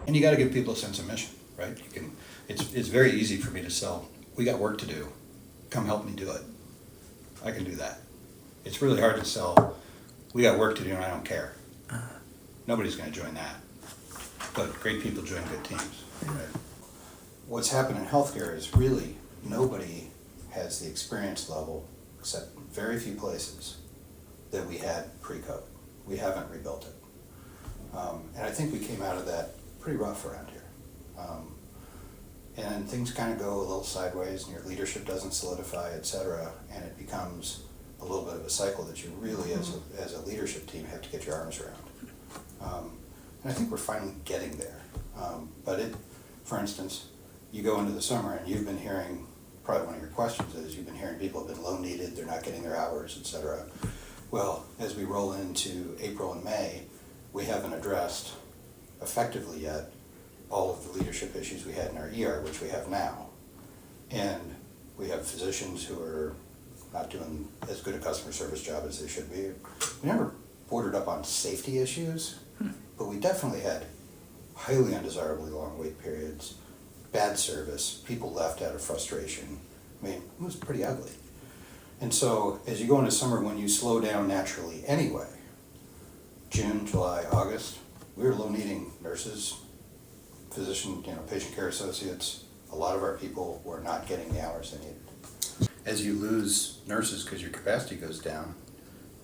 And you got to give people a sense of mission, right? It's very easy for me to sell, we got work to do, come help me do it. I can do that. It's really hard to sell, we got work to do and I don't care. Nobody's going to join that. But great people join good teams. Right? What's happened in healthcare is really nobody has the experience level, except very few places, that we had pre-COVID. We haven't rebuilt it. And I think we came out of that pretty rough around here. And things kind of go a little sideways and your leadership doesn't solidify, et cetera, and it becomes a little bit of a cycle that you really, as a leadership team, have to get your arms around. And I think we're finally getting there. But for instance, you go into the summer and you've been hearing, probably one of your questions is, you've been hearing people have been low needed, they're not getting their hours, et cetera. Well, as we roll into April and May, we haven't addressed effectively yet all of the leadership issues we had in our ER, which we have now. And we have physicians who are not doing as good a customer service job as they should be. We never bordered up on safety issues, but we definitely had highly undesirably long wait periods, bad service, people left out of frustration. I mean, it was pretty ugly. And so as you go into summer, when you slow down naturally anyway, June, July, August, we were low needing nurses, physician, patient care associates. A lot of our people were not getting the hours they needed. As you lose nurses because your capacity goes down,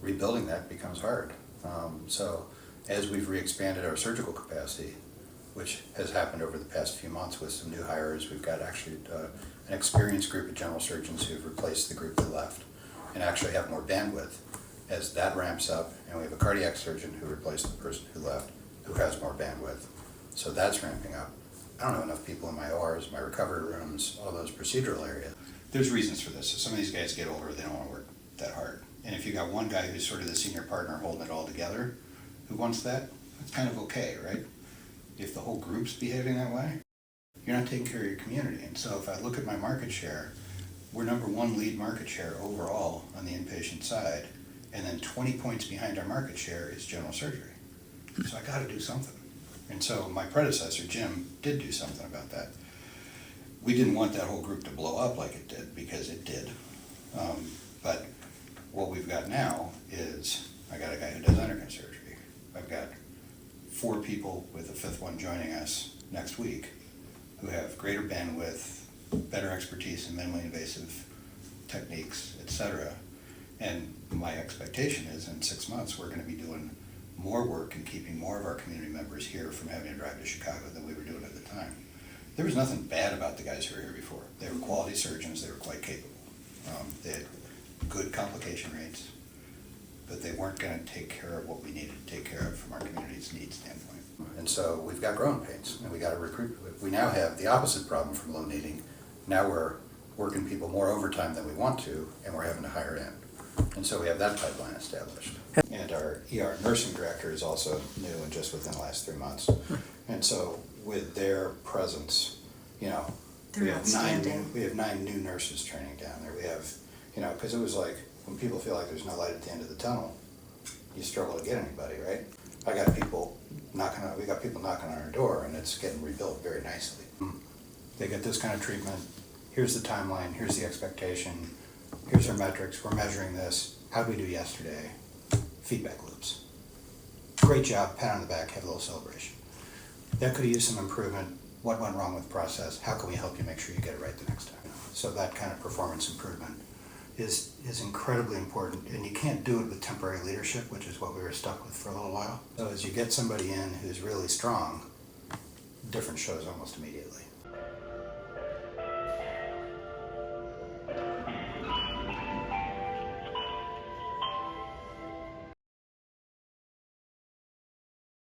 rebuilding that becomes hard. So as we've re-expanded our surgical capacity, which has happened over the past few months with some new hires, we've got actually an experienced group of general surgeons who've replaced the group that left and actually have more bandwidth. As that ramps up, and we have a cardiac surgeon who replaced the person who left, who has more bandwidth. So that's ramping up. I don't have enough people in my ORs, my recovery rooms, all those procedural areas. There's reasons for this. So some of these guys get older, they don't want to work that hard. And if you got one guy who's sort of the senior partner holding it all together, who wants that, that's kind of okay, right? If the whole group's behaving that way, you're not taking care of your community. And so if I look at my market share, we're number one lead market share overall on the inpatient side, and then 20 points behind our market share is general surgery. So I got to do something. And so my predecessor, Jim, did do something about that. We didn't want that whole group to blow up like it did, because it did. But what we've got now is, I got a guy who does endocrine surgery. I've got 4 people with a 5th one joining us next week who have greater bandwidth, better expertise in minimally invasive techniques, et cetera. And my expectation is in 6 months, we're going to be doing more work and keeping more of our community members here from having to drive to Chicago than we were doing at the time. There was nothing bad about the guys who were here before. They were quality surgeons, they were quite capable. They had good complication rates, but they weren't going to take care of what we needed to take care of from our community's needs standpoint. And so we've got growing pains, and we got to recruit. We now have the opposite problem from low needing. Now we're working people more overtime than we want to, and we're having to hire in. And so we have that pipeline established. And our ER nursing director is also new and just within the last 3 months. And so with their presence, we have 9 new nurses training down there. We have, because it was like, when people feel like there's no light at the end of the tunnel, you struggle to get anybody, right? We got people knocking on our door, and it's getting rebuilt very nicely. They get this kind of treatment. Here's the timeline, here's the expectation, here's our metrics, we're measuring this. How did we do yesterday? Feedback loops. Great job, pat on the back, have a little celebration. That could have used some improvement. What went wrong with the process? How can we help you make sure you get it right the next time? So that kind of performance improvement is incredibly important, and you can't do it with temporary leadership, which is what we were stuck with for a little while. So as you get somebody in who's really strong, difference shows almost immediately.